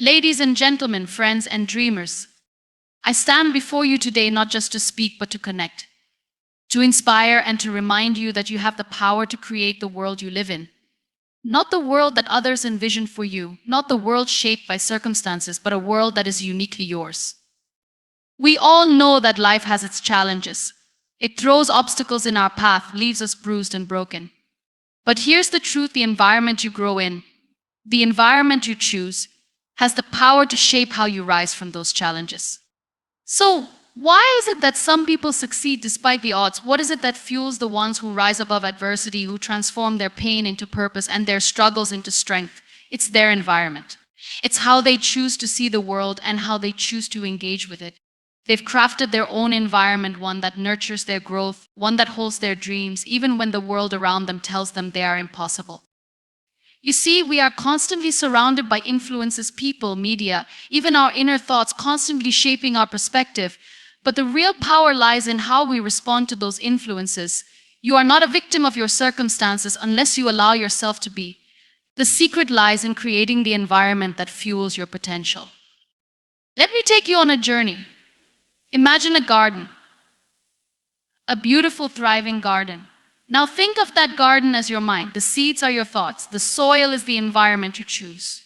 Ladies and gentlemen, friends and dreamers, I stand before you today not just to speak but to connect, to inspire and to remind you that you have the power to create the world you live in. Not the world that others envision for you, not the world shaped by circumstances, but a world that is uniquely yours. We all know that life has its challenges. It throws obstacles in our path, leaves us bruised and broken. But here's the truth: the environment you grow in, the environment you choose, has the power to shape how you rise from those challenges. So, why is it that some people succeed despite the odds? What is it that fuels the ones who rise above adversity, who transform their pain into purpose and their struggles into strength? It's their environment. It's how they choose to see the world and how they choose to engage with it. They've crafted their own environment, one that nurtures their growth, one that holds their dreams, even when the world around them tells them they are impossible. You see, we are constantly surrounded by influences, people, media, even our inner thoughts constantly shaping our perspective. But the real power lies in how we respond to those influences. You are not a victim of your circumstances unless you allow yourself to be. The secret lies in creating the environment that fuels your potential. Let me take you on a journey. Imagine a garden, a beautiful, thriving garden. Now think of that garden as your mind. The seeds are your thoughts. The soil is the environment you choose.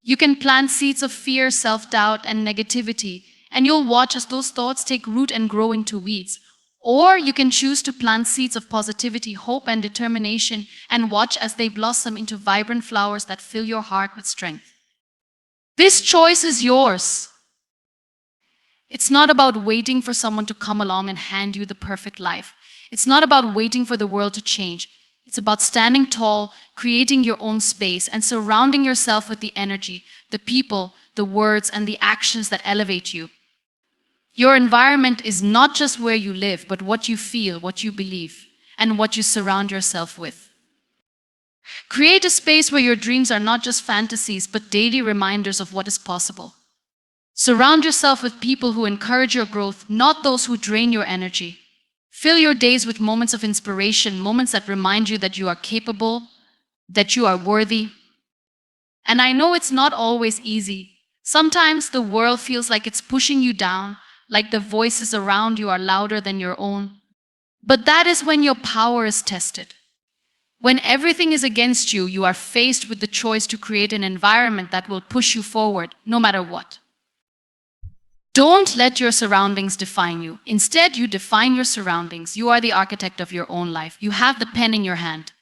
You can plant seeds of fear, self-doubt, and negativity, and you'll watch as those thoughts take root and grow into weeds. Or you can choose to plant seeds of positivity, hope, and determination, and watch as they blossom into vibrant flowers that fill your heart with strength. This choice is yours. It's not about waiting for someone to come along and hand you the perfect life. It's not about waiting for the world to change. It's about standing tall, creating your own space, and surrounding yourself with the energy, the people, the words, and the actions that elevate you. Your environment is not just where you live, but what you feel, what you believe, and what you surround yourself with. Create a space where your dreams are not just fantasies, but daily reminders of what is possible. Surround yourself with people who encourage your growth, not those who drain your energy. Fill your days with moments of inspiration, moments that remind you that you are capable, that you are worthy. And I know it's not always easy. Sometimes the world feels like it's pushing you down, like the voices around you are louder than your own. But that is when your power is tested. When everything is against you, you are faced with the choice to create an environment that will push you forward, no matter what. Don't let your surroundings define you. Instead, you define your surroundings. You are the architect of your own life. You have the pen in your hand.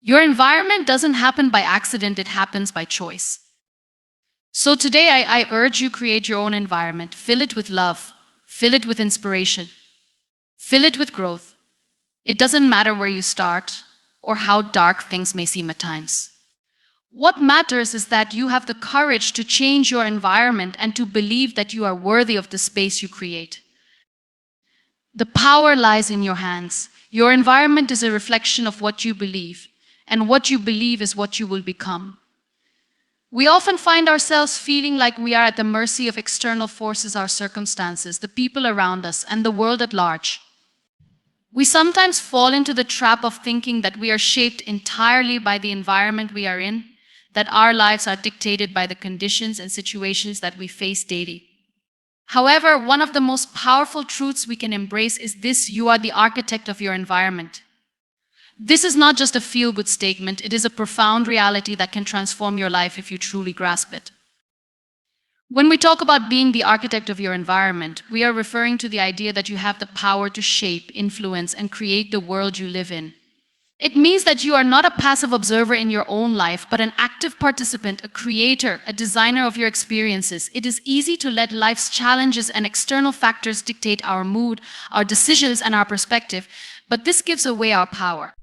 Your environment doesn't happen by accident, it happens by choice. So today, I urge you, create your own environment. Fill it with love. Fill it with inspiration. Fill it with growth. It doesn't matter where you start or how dark things may seem at times. What matters is that you have the courage to change your environment and to believe that you are worthy of the space you create. The power lies in your hands. Your environment is a reflection of what you believe, and what you believe is what you will become. We often find ourselves feeling like we are at the mercy of external forces, our circumstances, the people around us, and the world at large. We sometimes fall into the trap of thinking that we are shaped entirely by the environment we are in, that our lives are dictated by the conditions and situations that we face daily. However, one of the most powerful truths we can embrace is this: you are the architect of your environment. This is not just a feel-good statement, it is a profound reality that can transform your life if you truly grasp it. When we talk about being the architect of your environment, we are referring to the idea that you have the power to shape, influence, and create the world you live in. It means that you are not a passive observer in your own life, but an active participant, a creator, a designer of your experiences. It is easy to let life's challenges and external factors dictate our mood, our decisions, and our perspective, but this gives away our power.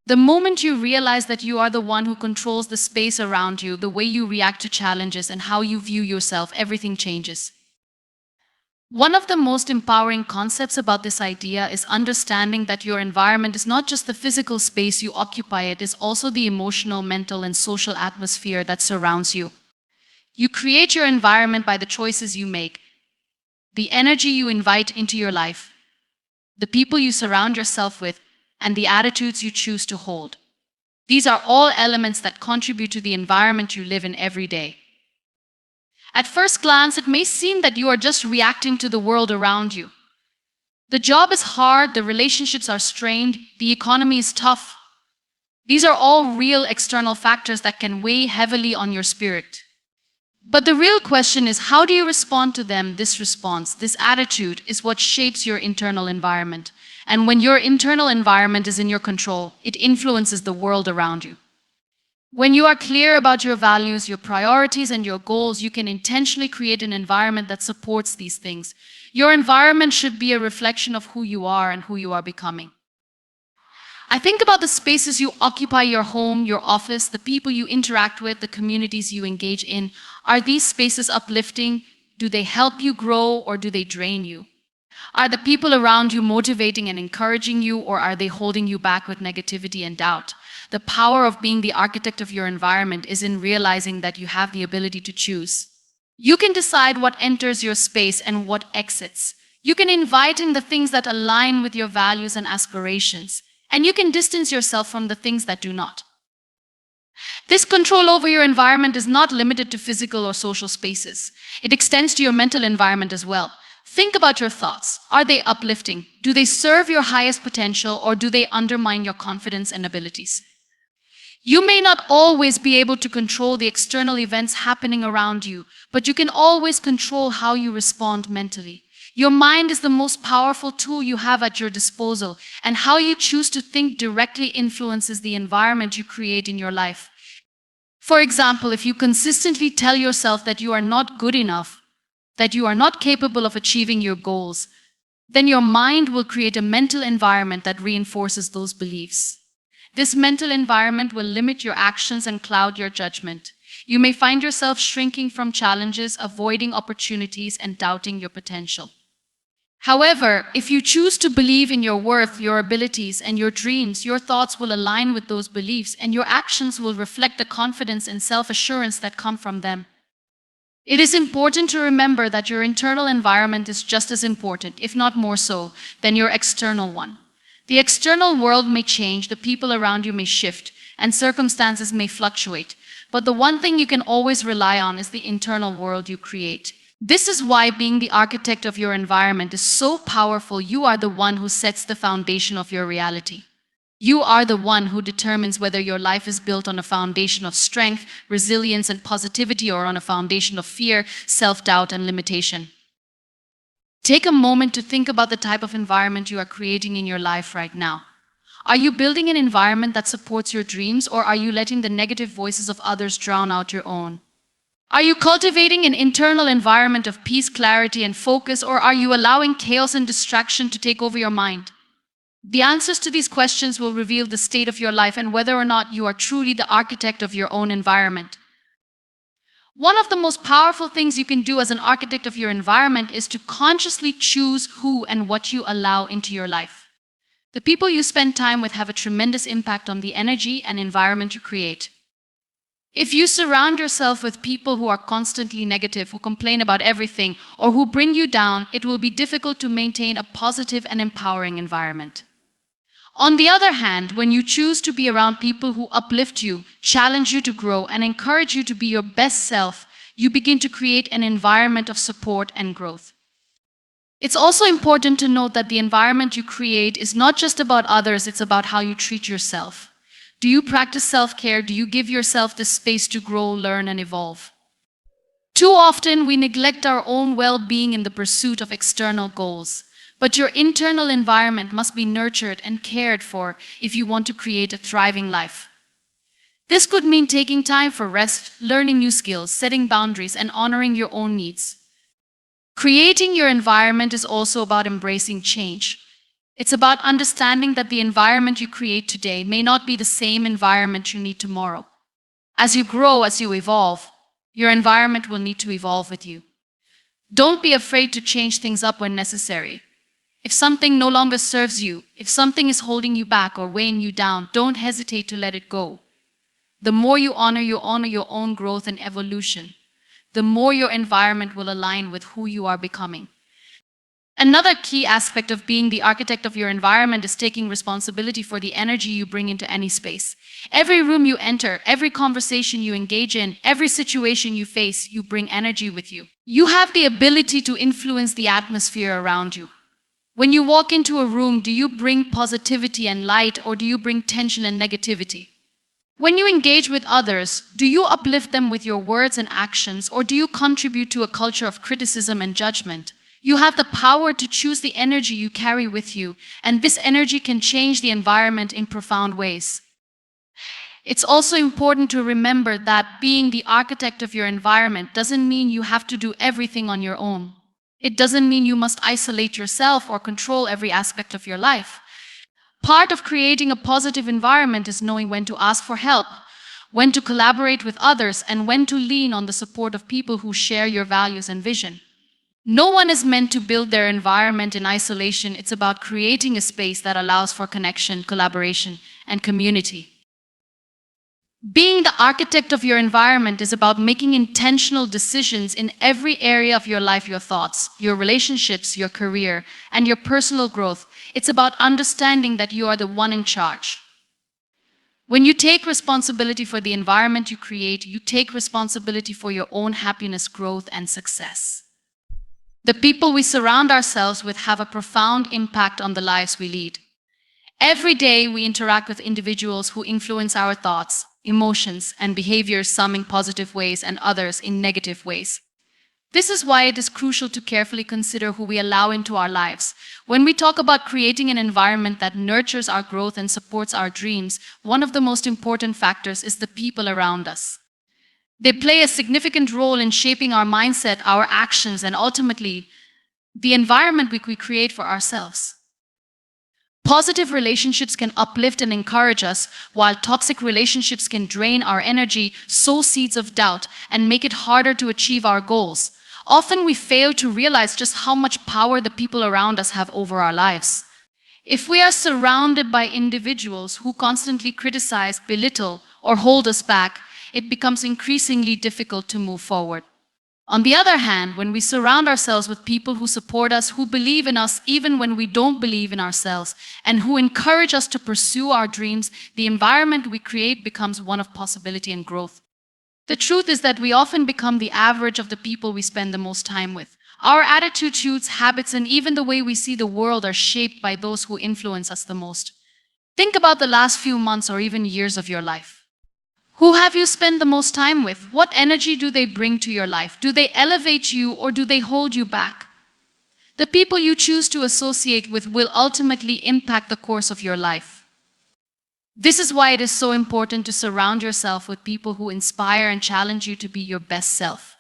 The moment you realize that you are the one who controls the space around you, the way you react to challenges, and how you view yourself, everything changes. One of the most empowering concepts about this idea is understanding that your environment is not just the physical space you occupy, it is also the emotional, mental, and social atmosphere that surrounds you. You create your environment by the choices you make, the energy you invite into your life, the people you surround yourself with, and the attitudes you choose to hold. These are all elements that contribute to the environment you live in every day. At first glance, it may seem that you are just reacting to the world around you. The job is hard, the relationships are strained, the economy is tough. These are all real external factors that can weigh heavily on your spirit. But the real question is, how do you respond to them? This response, this attitude, is what shapes your internal environment. And when your internal environment is in your control, it influences the world around you. When you are clear about your values, your priorities, and your goals, you can intentionally create an environment that supports these things. Your environment should be a reflection of who you are and who you are becoming. I think about the spaces you occupy, your home, your office, the people you interact with, the communities you engage in. Are these spaces uplifting? Do they help you grow, or do they drain you? Are the people around you motivating and encouraging you, or are they holding you back with negativity and doubt? The power of being the architect of your environment is in realizing that you have the ability to choose. You can decide what enters your space and what exits. You can invite in the things that align with your values and aspirations, and you can distance yourself from the things that do not. This control over your environment is not limited to physical or social spaces. It extends to your mental environment as well. Think about your thoughts. Are they uplifting? Do they serve your highest potential, or do they undermine your confidence and abilities? You may not always be able to control the external events happening around you, but you can always control how you respond mentally. Your mind is the most powerful tool you have at your disposal, and how you choose to think directly influences the environment you create in your life. For example, if you consistently tell yourself that you are not good enough, that you are not capable of achieving your goals, then your mind will create a mental environment that reinforces those beliefs. This mental environment will limit your actions and cloud your judgment. You may find yourself shrinking from challenges, avoiding opportunities, and doubting your potential. However, if you choose to believe in your worth, your abilities, and your dreams, your thoughts will align with those beliefs, and your actions will reflect the confidence and self-assurance that come from them. It is important to remember that your internal environment is just as important, if not more so, than your external one. The external world may change, the people around you may shift, and circumstances may fluctuate, but the one thing you can always rely on is the internal world you create. This is why being the architect of your environment is so powerful. You are the one who sets the foundation of your reality. You are the one who determines whether your life is built on a foundation of strength, resilience, and positivity, or on a foundation of fear, self-doubt, and limitation. Take a moment to think about the type of environment you are creating in your life right now. Are you building an environment that supports your dreams, or are you letting the negative voices of others drown out your own? Are you cultivating an internal environment of peace, clarity, and focus, or are you allowing chaos and distraction to take over your mind? The answers to these questions will reveal the state of your life and whether or not you are truly the architect of your own environment. One of the most powerful things you can do as an architect of your environment is to consciously choose who and what you allow into your life. The people you spend time with have a tremendous impact on the energy and environment you create. If you surround yourself with people who are constantly negative, who complain about everything, or who bring you down, it will be difficult to maintain a positive and empowering environment. On the other hand, when you choose to be around people who uplift you, challenge you to grow, and encourage you to be your best self, you begin to create an environment of support and growth. It's also important to note that the environment you create is not just about others, it's about how you treat yourself. Do you practice self-care? Do you give yourself the space to grow, learn, and evolve? Too often, we neglect our own well-being in the pursuit of external goals. But your internal environment must be nurtured and cared for if you want to create a thriving life. This could mean taking time for rest, learning new skills, setting boundaries, and honoring your own needs. Creating your environment is also about embracing change. It's about understanding that the environment you create today may not be the same environment you need tomorrow. As you grow, as you evolve, your environment will need to evolve with you. Don't be afraid to change things up when necessary. If something no longer serves you, if something is holding you back or weighing you down, don't hesitate to let it go. The more you honor your own growth and evolution, the more your environment will align with who you are becoming. Another key aspect of being the architect of your environment is taking responsibility for the energy you bring into any space. Every room you enter, every conversation you engage in, every situation you face, you bring energy with you. You have the ability to influence the atmosphere around you. When you walk into a room, do you bring positivity and light, or do you bring tension and negativity? When you engage with others, do you uplift them with your words and actions, or do you contribute to a culture of criticism and judgment? You have the power to choose the energy you carry with you, and this energy can change the environment in profound ways. It's also important to remember that being the architect of your environment doesn't mean you have to do everything on your own. It doesn't mean you must isolate yourself or control every aspect of your life. Part of creating a positive environment is knowing when to ask for help, when to collaborate with others, and when to lean on the support of people who share your values and vision. No one is meant to build their environment in isolation. It's about creating a space that allows for connection, collaboration, and community. Being the architect of your environment is about making intentional decisions in every area of your life, your thoughts, your relationships, your career, and your personal growth. It's about understanding that you are the one in charge. When you take responsibility for the environment you create, you take responsibility for your own happiness, growth, and success. The people we surround ourselves with have a profound impact on the lives we lead. Every day we interact with individuals who influence our thoughts, emotions, and behaviors, some in positive ways and others in negative ways. This is why it is crucial to carefully consider who we allow into our lives. When we talk about creating an environment that nurtures our growth and supports our dreams, one of the most important factors is the people around us. They play a significant role in shaping our mindset, our actions, and ultimately, the environment we create for ourselves. Positive relationships can uplift and encourage us, while toxic relationships can drain our energy, sow seeds of doubt, and make it harder to achieve our goals. Often we fail to realize just how much power the people around us have over our lives. If we are surrounded by individuals who constantly criticize, belittle, or hold us back, it becomes increasingly difficult to move forward. On the other hand, when we surround ourselves with people who support us, who believe in us even when we don't believe in ourselves, and who encourage us to pursue our dreams, the environment we create becomes one of possibility and growth. The truth is that we often become the average of the people we spend the most time with. Our attitudes, habits, and even the way we see the world are shaped by those who influence us the most. Think about the last few months or even years of your life. Who have you spent the most time with? What energy do they bring to your life? Do they elevate you or do they hold you back? The people you choose to associate with will ultimately impact the course of your life. This is why it is so important to surround yourself with people who inspire and challenge you to be your best self.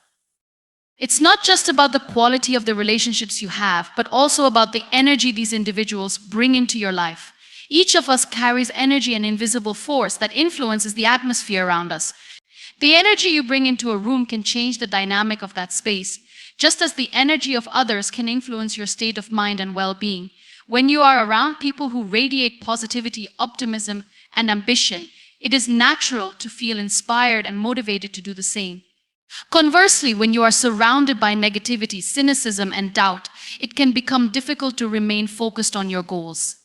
It's not just about the quality of the relationships you have, but also about the energy these individuals bring into your life. Each of us carries energy, an invisible force that influences the atmosphere around us. The energy you bring into a room can change the dynamic of that space, just as the energy of others can influence your state of mind and well-being. When you are around people who radiate positivity, optimism, and ambition, it is natural to feel inspired and motivated to do the same. Conversely, when you are surrounded by negativity, cynicism, and doubt, it can become difficult to remain focused on your goals.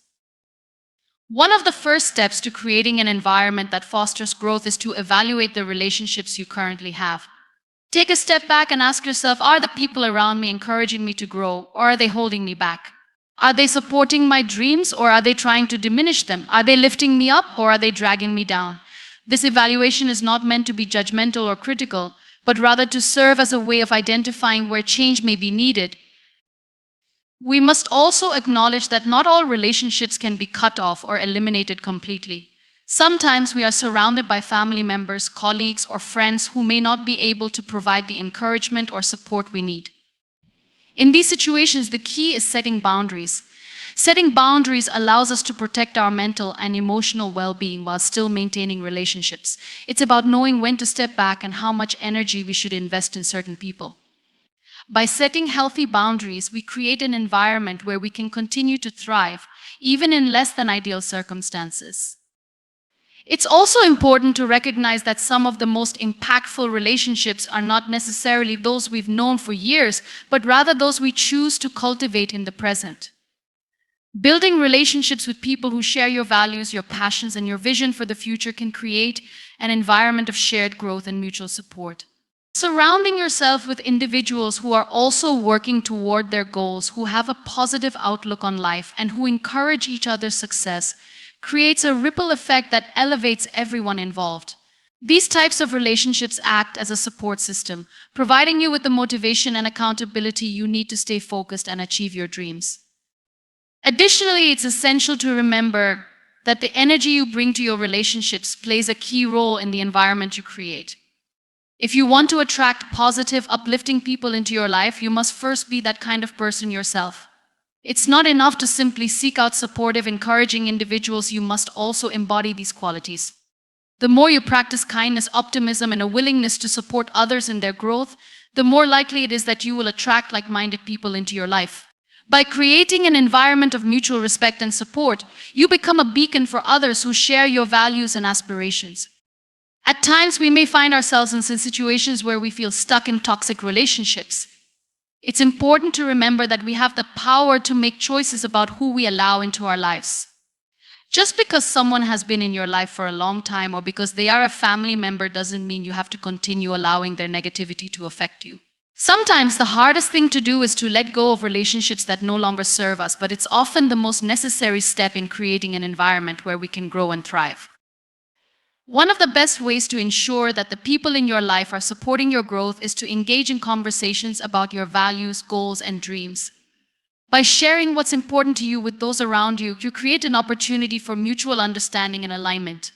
One of the first steps to creating an environment that fosters growth is to evaluate the relationships you currently have. Take a step back and ask yourself, are the people around me encouraging me to grow, or are they holding me back? Are they supporting my dreams, or are they trying to diminish them? Are they lifting me up, or are they dragging me down? This evaluation is not meant to be judgmental or critical, but rather to serve as a way of identifying where change may be needed. We must also acknowledge that not all relationships can be cut off or eliminated completely. Sometimes we are surrounded by family members, colleagues, or friends who may not be able to provide the encouragement or support we need. In these situations, the key is setting boundaries. Setting boundaries allows us to protect our mental and emotional well-being while still maintaining relationships. It's about knowing when to step back and how much energy we should invest in certain people. By setting healthy boundaries, we create an environment where we can continue to thrive, even in less than ideal circumstances. It's also important to recognize that some of the most impactful relationships are not necessarily those we've known for years, but rather those we choose to cultivate in the present. Building relationships with people who share your values, your passions, and your vision for the future can create an environment of shared growth and mutual support. Surrounding yourself with individuals who are also working toward their goals, who have a positive outlook on life, and who encourage each other's success creates a ripple effect that elevates everyone involved. These types of relationships act as a support system, providing you with the motivation and accountability you need to stay focused and achieve your dreams. Additionally, it's essential to remember that the energy you bring to your relationships plays a key role in the environment you create. If you want to attract positive, uplifting people into your life, you must first be that kind of person yourself. It's not enough to simply seek out supportive, encouraging individuals, you must also embody these qualities. The more you practice kindness, optimism, and a willingness to support others in their growth, the more likely it is that you will attract like-minded people into your life. By creating an environment of mutual respect and support, you become a beacon for others who share your values and aspirations. At times, we may find ourselves in situations where we feel stuck in toxic relationships. It's important to remember that we have the power to make choices about who we allow into our lives. Just because someone has been in your life for a long time or because they are a family member doesn't mean you have to continue allowing their negativity to affect you. Sometimes the hardest thing to do is to let go of relationships that no longer serve us, but it's often the most necessary step in creating an environment where we can grow and thrive. One of the best ways to ensure that the people in your life are supporting your growth is to engage in conversations about your values, goals, and dreams. By sharing what's important to you with those around you, you create an opportunity for mutual understanding and alignment.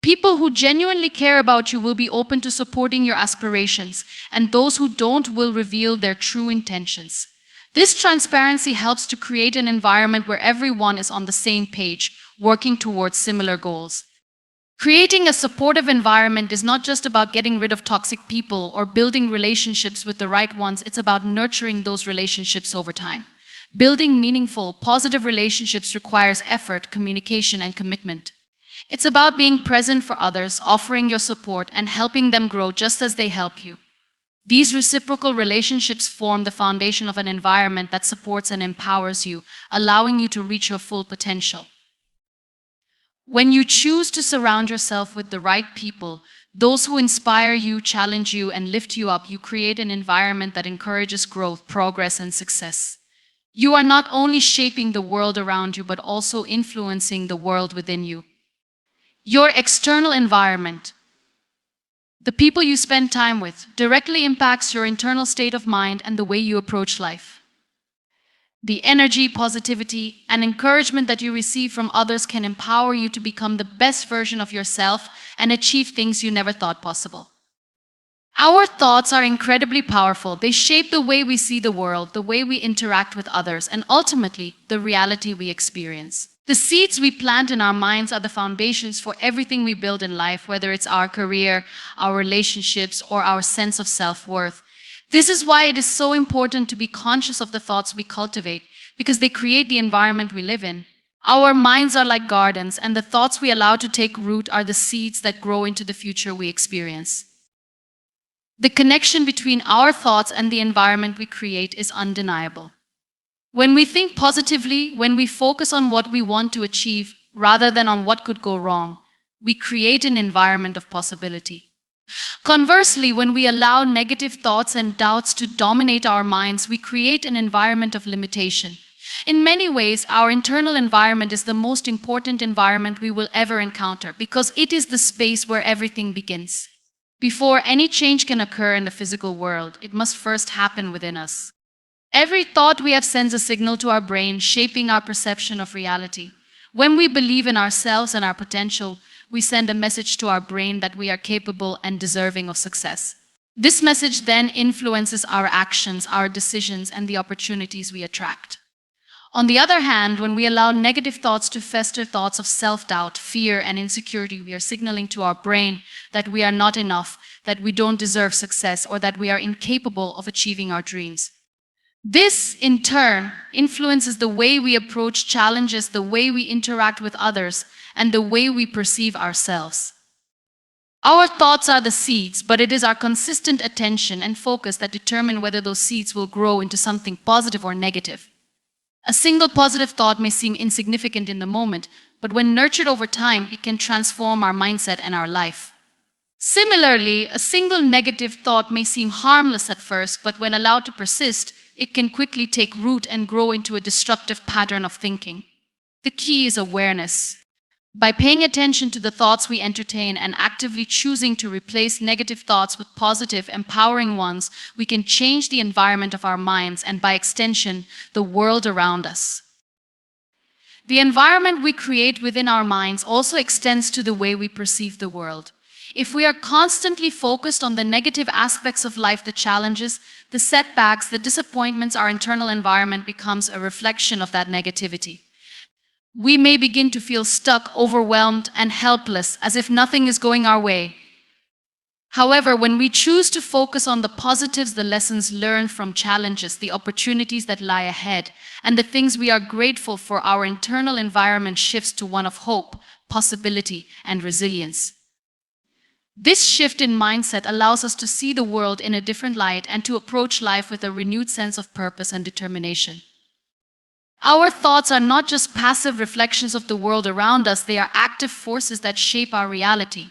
People who genuinely care about you will be open to supporting your aspirations, and those who don't will reveal their true intentions. This transparency helps to create an environment where everyone is on the same page, working towards similar goals. Creating a supportive environment is not just about getting rid of toxic people or building relationships with the right ones, it's about nurturing those relationships over time. Building meaningful, positive relationships requires effort, communication, and commitment. It's about being present for others, offering your support, and helping them grow just as they help you. These reciprocal relationships form the foundation of an environment that supports and empowers you, allowing you to reach your full potential. When you choose to surround yourself with the right people, those who inspire you, challenge you, and lift you up, you create an environment that encourages growth, progress, and success. You are not only shaping the world around you, but also influencing the world within you. Your external environment, the people you spend time with, directly impacts your internal state of mind and the way you approach life. The energy, positivity, and encouragement that you receive from others can empower you to become the best version of yourself and achieve things you never thought possible. Our thoughts are incredibly powerful. They shape the way we see the world, the way we interact with others, and ultimately, the reality we experience. The seeds we plant in our minds are the foundations for everything we build in life, whether it's our career, our relationships, or our sense of self-worth. This is why it is so important to be conscious of the thoughts we cultivate, because they create the environment we live in. Our minds are like gardens, and the thoughts we allow to take root are the seeds that grow into the future we experience. The connection between our thoughts and the environment we create is undeniable. When we think positively, when we focus on what we want to achieve rather than on what could go wrong, we create an environment of possibility. Conversely, when we allow negative thoughts and doubts to dominate our minds, we create an environment of limitation. In many ways, our internal environment is the most important environment we will ever encounter because it is the space where everything begins. Before any change can occur in the physical world, it must first happen within us. Every thought we have sends a signal to our brain, shaping our perception of reality. When we believe in ourselves and our potential, we send a message to our brain that we are capable and deserving of success. This message then influences our actions, our decisions, and the opportunities we attract. On the other hand, when we allow negative thoughts to fester, thoughts of self-doubt, fear, and insecurity, we are signaling to our brain that we are not enough, that we don't deserve success, or that we are incapable of achieving our dreams. This, in turn, influences the way we approach challenges, the way we interact with others, and the way we perceive ourselves. Our thoughts are the seeds, but it is our consistent attention and focus that determine whether those seeds will grow into something positive or negative. A single positive thought may seem insignificant in the moment, but when nurtured over time, it can transform our mindset and our life. Similarly, a single negative thought may seem harmless at first, but when allowed to persist, it can quickly take root and grow into a destructive pattern of thinking. The key is awareness. By paying attention to the thoughts we entertain and actively choosing to replace negative thoughts with positive, empowering ones, we can change the environment of our minds and, by extension, the world around us. The environment we create within our minds also extends to the way we perceive the world. If we are constantly focused on the negative aspects of life, the challenges, the setbacks, the disappointments, our internal environment becomes a reflection of that negativity. We may begin to feel stuck, overwhelmed, and helpless, as if nothing is going our way. However, when we choose to focus on the positives, the lessons learned from challenges, the opportunities that lie ahead, and the things we are grateful for, our internal environment shifts to one of hope, possibility, and resilience. This shift in mindset allows us to see the world in a different light and to approach life with a renewed sense of purpose and determination. Our thoughts are not just passive reflections of the world around us, they are active forces that shape our reality.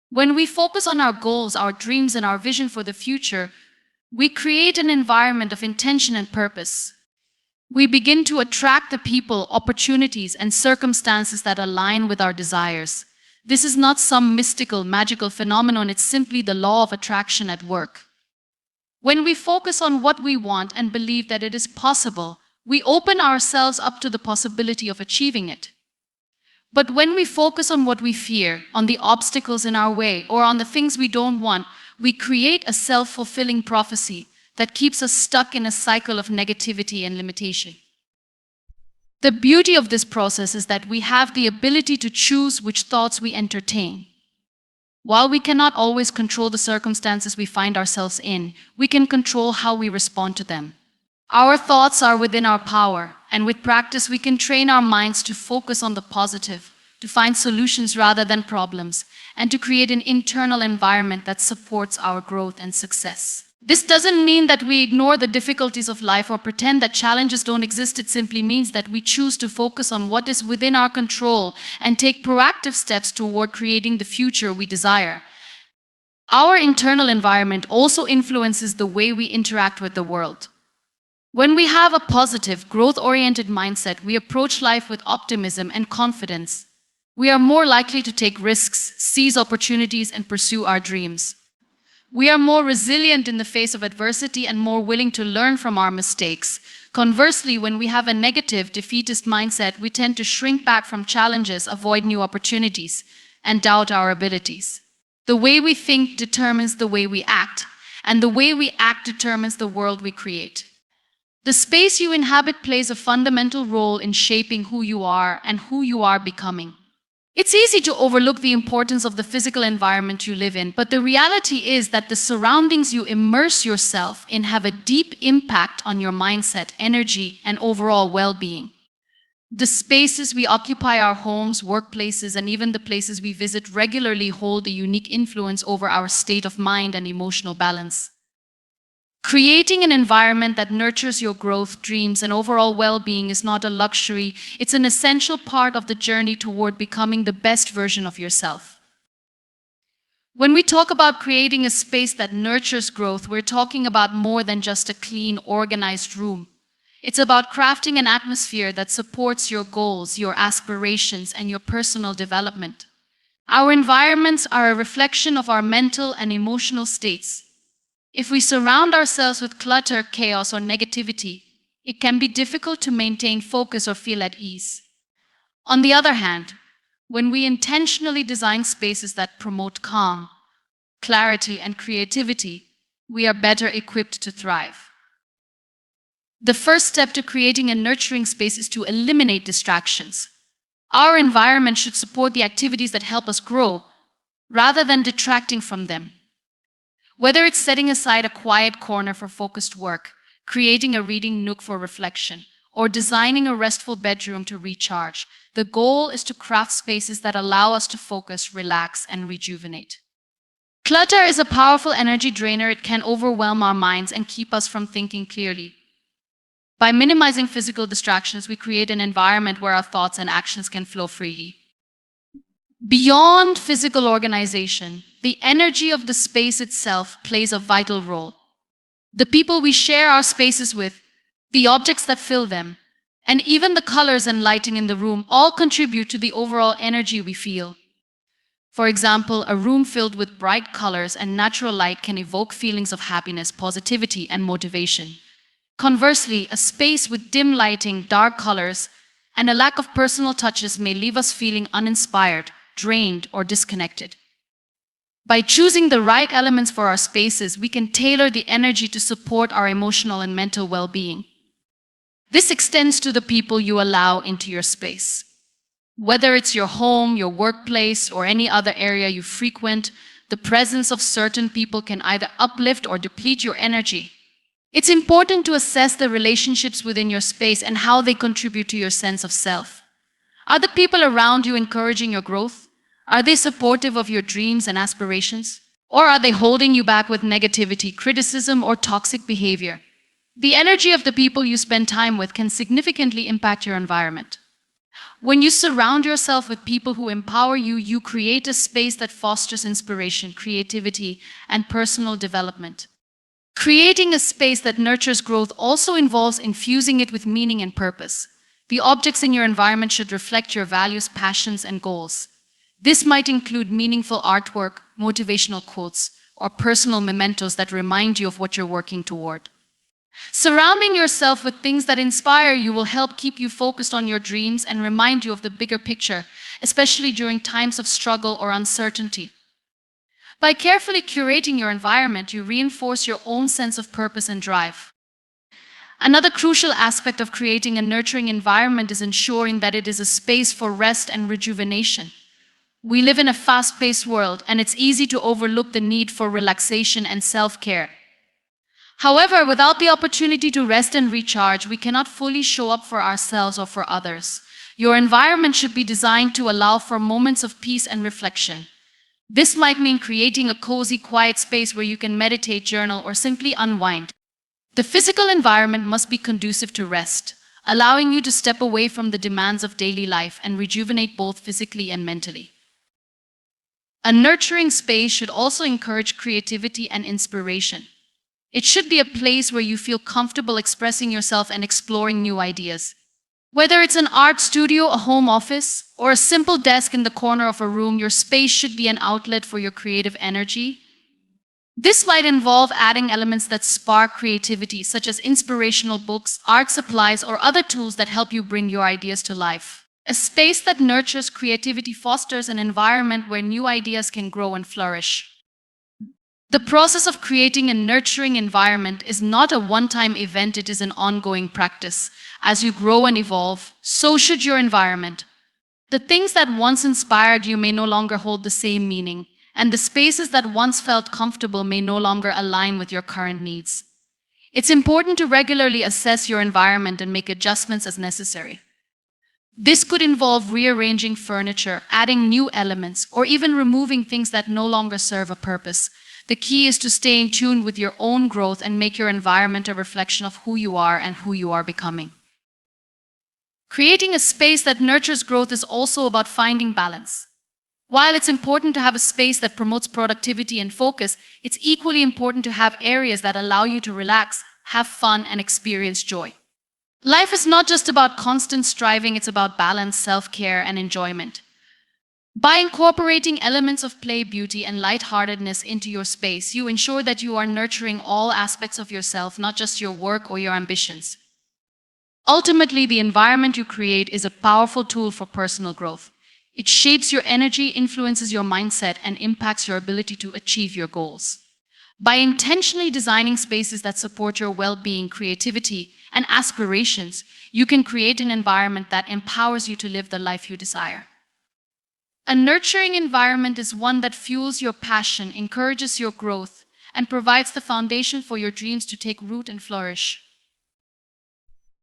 When we focus on our goals, our dreams, and our vision for the future, we create an environment of intention and purpose. We begin to attract the people, opportunities, and circumstances that align with our desires. This is not some mystical, magical phenomenon, it's simply the law of attraction at work. When we focus on what we want and believe that it is possible, we open ourselves up to the possibility of achieving it. But when we focus on what we fear, on the obstacles in our way, or on the things we don't want, we create a self-fulfilling prophecy that keeps us stuck in a cycle of negativity and limitation. The beauty of this process is that we have the ability to choose which thoughts we entertain. While we cannot always control the circumstances we find ourselves in, we can control how we respond to them. Our thoughts are within our power, and with practice we can train our minds to focus on the positive, to find solutions rather than problems, and to create an internal environment that supports our growth and success. This doesn't mean that we ignore the difficulties of life or pretend that challenges don't exist. It simply means that we choose to focus on what is within our control and take proactive steps toward creating the future we desire. Our internal environment also influences the way we interact with the world. When we have a positive, growth-oriented mindset, we approach life with optimism and confidence. We are more likely to take risks, seize opportunities, and pursue our dreams. We are more resilient in the face of adversity and more willing to learn from our mistakes. Conversely, when we have a negative, defeatist mindset, we tend to shrink back from challenges, avoid new opportunities, and doubt our abilities. The way we think determines the way we act, and the way we act determines the world we create. The space you inhabit plays a fundamental role in shaping who you are and who you are becoming. It's easy to overlook the importance of the physical environment you live in, but the reality is that the surroundings you immerse yourself in have a deep impact on your mindset, energy, and overall well-being. The spaces we occupy, our homes, workplaces, and even the places we visit regularly hold a unique influence over our state of mind and emotional balance. Creating an environment that nurtures your growth, dreams, and overall well-being is not a luxury, it's an essential part of the journey toward becoming the best version of yourself. When we talk about creating a space that nurtures growth, we're talking about more than just a clean, organized room. It's about crafting an atmosphere that supports your goals, your aspirations, and your personal development. Our environments are a reflection of our mental and emotional states. If we surround ourselves with clutter, chaos, or negativity, it can be difficult to maintain focus or feel at ease. On the other hand, when we intentionally design spaces that promote calm, clarity, and creativity, we are better equipped to thrive. The first step to creating a nurturing space is to eliminate distractions. Our environment should support the activities that help us grow, rather than detracting from them. Whether it's setting aside a quiet corner for focused work, creating a reading nook for reflection, or designing a restful bedroom to recharge. The goal is to craft spaces that allow us to focus, relax, and rejuvenate. Clutter is a powerful energy drainer. It can overwhelm our minds and keep us from thinking clearly. By minimizing physical distractions, we create an environment where our thoughts and actions can flow freely. Beyond physical organization, the energy of the space itself plays a vital role. The people we share our spaces with, the objects that fill them, and even the colors and lighting in the room all contribute to the overall energy we feel. For example, a room filled with bright colors and natural light can evoke feelings of happiness, positivity, and motivation. Conversely, a space with dim lighting, dark colors, and a lack of personal touches may leave us feeling uninspired, drained, or disconnected. By choosing the right elements for our spaces, we can tailor the energy to support our emotional and mental well-being. This extends to the people you allow into your space. Whether it's your home, your workplace, or any other area you frequent, the presence of certain people can either uplift or deplete your energy. It's important to assess the relationships within your space and how they contribute to your sense of self. Are the people around you encouraging your growth? Are they supportive of your dreams and aspirations? Or are they holding you back with negativity, criticism, or toxic behavior? The energy of the people you spend time with can significantly impact your environment. When you surround yourself with people who empower you, you create a space that fosters inspiration, creativity, and personal development. Creating a space that nurtures growth also involves infusing it with meaning and purpose. The objects in your environment should reflect your values, passions, and goals. This might include meaningful artwork, motivational quotes, or personal mementos that remind you of what you're working toward. Surrounding yourself with things that inspire you will help keep you focused on your dreams and remind you of the bigger picture, especially during times of struggle or uncertainty. By carefully curating your environment, you reinforce your own sense of purpose and drive. Another crucial aspect of creating a nurturing environment is ensuring that it is a space for rest and rejuvenation. We live in a fast-paced world, and it's easy to overlook the need for relaxation and self-care. However, without the opportunity to rest and recharge, we cannot fully show up for ourselves or for others. Your environment should be designed to allow for moments of peace and reflection. This might mean creating a cozy, quiet space where you can meditate, journal, or simply unwind. The physical environment must be conducive to rest, allowing you to step away from the demands of daily life and rejuvenate both physically and mentally. A nurturing space should also encourage creativity and inspiration. It should be a place where you feel comfortable expressing yourself and exploring new ideas. Whether it's an art studio, a home office, or a simple desk in the corner of a room, your space should be an outlet for your creative energy. This might involve adding elements that spark creativity, such as inspirational books, art supplies, or other tools that help you bring your ideas to life. A space that nurtures creativity fosters an environment where new ideas can grow and flourish. The process of creating a nurturing environment is not a one-time event, it is an ongoing practice. As you grow and evolve, so should your environment. The things that once inspired you may no longer hold the same meaning, and the spaces that once felt comfortable may no longer align with your current needs. It's important to regularly assess your environment and make adjustments as necessary. This could involve rearranging furniture, adding new elements, or even removing things that no longer serve a purpose. The key is to stay in tune with your own growth and make your environment a reflection of who you are and who you are becoming. Creating a space that nurtures growth is also about finding balance. While it's important to have a space that promotes productivity and focus, it's equally important to have areas that allow you to relax, have fun, and experience joy. Life is not just about constant striving, it's about balance, self-care, and enjoyment. By incorporating elements of play, beauty, and lightheartedness into your space, you ensure that you are nurturing all aspects of yourself, not just your work or your ambitions. Ultimately, the environment you create is a powerful tool for personal growth. It shapes your energy, influences your mindset, and impacts your ability to achieve your goals. By intentionally designing spaces that support your well-being, creativity, and aspirations, you can create an environment that empowers you to live the life you desire. A nurturing environment is one that fuels your passion, encourages your growth, and provides the foundation for your dreams to take root and flourish.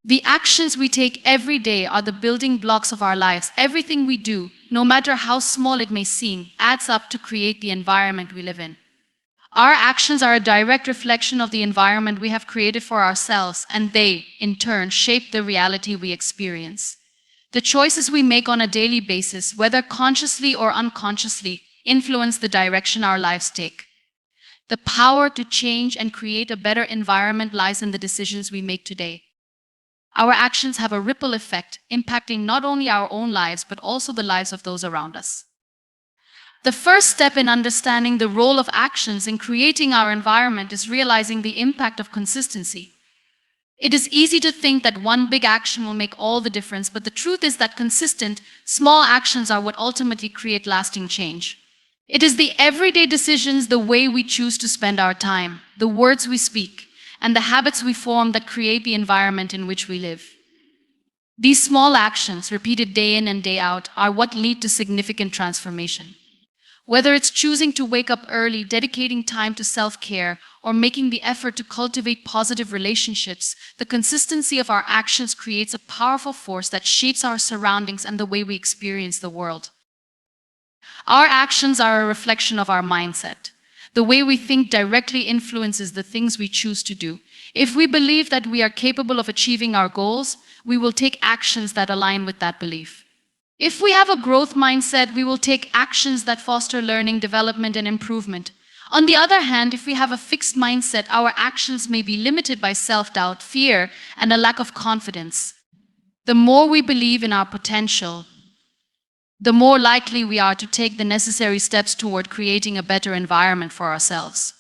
The actions we take every day are the building blocks of our lives. Everything we do, no matter how small it may seem, adds up to create the environment we live in. Our actions are a direct reflection of the environment we have created for ourselves, and they, in turn, shape the reality we experience. The choices we make on a daily basis, whether consciously or unconsciously, influence the direction our lives take. The power to change and create a better environment lies in the decisions we make today. Our actions have a ripple effect, impacting not only our own lives but also the lives of those around us. The first step in understanding the role of actions in creating our environment is realizing the impact of consistency. It is easy to think that one big action will make all the difference, but the truth is that consistent, small actions are what ultimately create lasting change. It is the everyday decisions, the way we choose to spend our time, the words we speak, and the habits we form that create the environment in which we live. These small actions, repeated day in and day out, are what lead to significant transformation. Whether it's choosing to wake up early, dedicating time to self-care, or making the effort to cultivate positive relationships, the consistency of our actions creates a powerful force that shapes our surroundings and the way we experience the world. Our actions are a reflection of our mindset. The way we think directly influences the things we choose to do. If we believe that we are capable of achieving our goals, we will take actions that align with that belief. If we have a growth mindset, we will take actions that foster learning, development, and improvement. On the other hand, if we have a fixed mindset, our actions may be limited by self-doubt, fear, and a lack of confidence. The more we believe in our potential, the more likely we are to take the necessary steps toward creating a better environment for ourselves.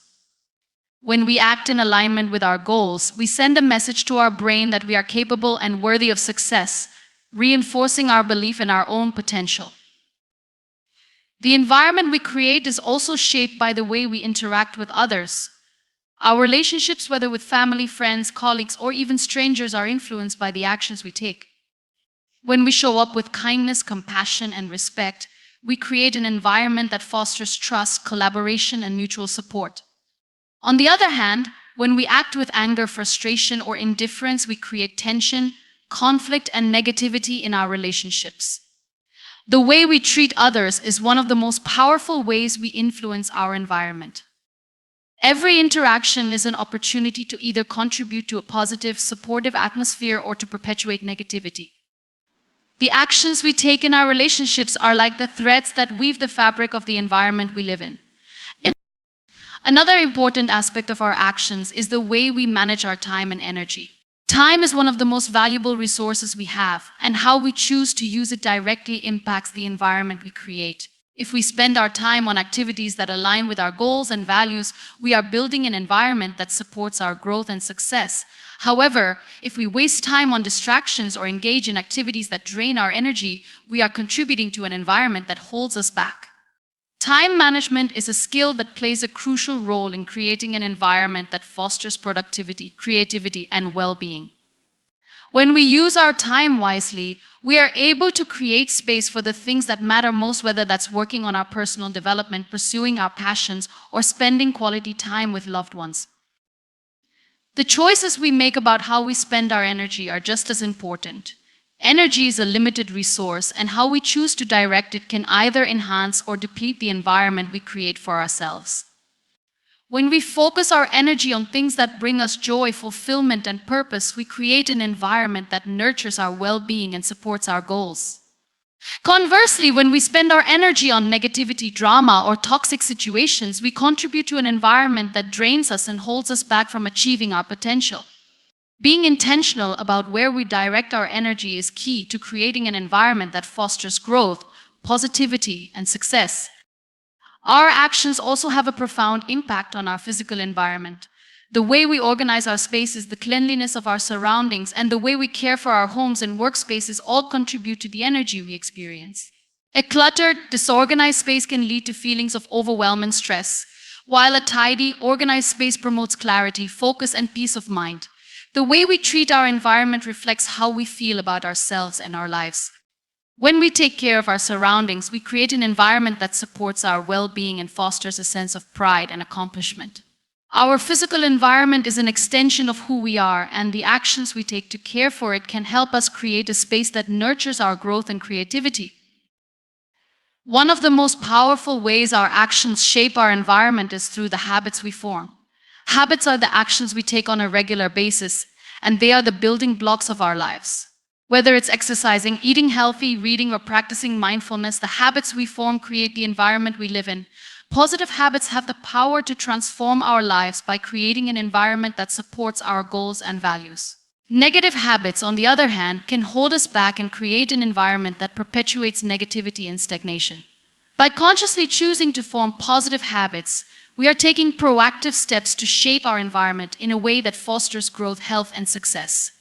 When we act in alignment with our goals, we send a message to our brain that we are capable and worthy of success, reinforcing our belief in our own potential. The environment we create is also shaped by the way we interact with others. Our relationships, whether with family, friends, colleagues, or even strangers, are influenced by the actions we take. When we show up with kindness, compassion, and respect, we create an environment that fosters trust, collaboration, and mutual support. On the other hand, when we act with anger, frustration, or indifference, we create tension, conflict, and negativity in our relationships. The way we treat others is one of the most powerful ways we influence our environment. Every interaction is an opportunity to either contribute to a positive, supportive atmosphere or to perpetuate negativity. The actions we take in our relationships are like the threads that weave the fabric of the environment we live in. Another important aspect of our actions is the way we manage our time and energy. Time is one of the most valuable resources we have, and how we choose to use it directly impacts the environment we create. If we spend our time on activities that align with our goals and values, we are building an environment that supports our growth and success. However, if we waste time on distractions or engage in activities that drain our energy, we are contributing to an environment that holds us back. Time management is a skill that plays a crucial role in creating an environment that fosters productivity, creativity, and well-being. When we use our time wisely, we are able to create space for the things that matter most, whether that's working on our personal development, pursuing our passions, or spending quality time with loved ones. The choices we make about how we spend our energy are just as important. Energy is a limited resource, and how we choose to direct it can either enhance or deplete the environment we create for ourselves. When we focus our energy on things that bring us joy, fulfillment, and purpose, we create an environment that nurtures our well-being and supports our goals. Conversely, when we spend our energy on negativity, drama, or toxic situations, we contribute to an environment that drains us and holds us back from achieving our potential. Being intentional about where we direct our energy is key to creating an environment that fosters growth, positivity, and success. Our actions also have a profound impact on our physical environment. The way we organize our spaces, the cleanliness of our surroundings, and the way we care for our homes and workspaces all contribute to the energy we experience. A cluttered, disorganized space can lead to feelings of overwhelm and stress, while a tidy, organized space promotes clarity, focus, and peace of mind. The way we treat our environment reflects how we feel about ourselves and our lives. When we take care of our surroundings, we create an environment that supports our well-being and fosters a sense of pride and accomplishment. Our physical environment is an extension of who we are, and the actions we take to care for it can help us create a space that nurtures our growth and creativity. One of the most powerful ways our actions shape our environment is through the habits we form. Habits are the actions we take on a regular basis, and they are the building blocks of our lives. Whether it's exercising, eating healthy, reading, or practicing mindfulness, the habits we form create the environment we live in. Positive habits have the power to transform our lives by creating an environment that supports our goals and values. Negative habits, on the other hand, can hold us back and create an environment that perpetuates negativity and stagnation. By consciously choosing to form positive habits, we are taking proactive steps to shape our environment in a way that fosters growth, health, and success.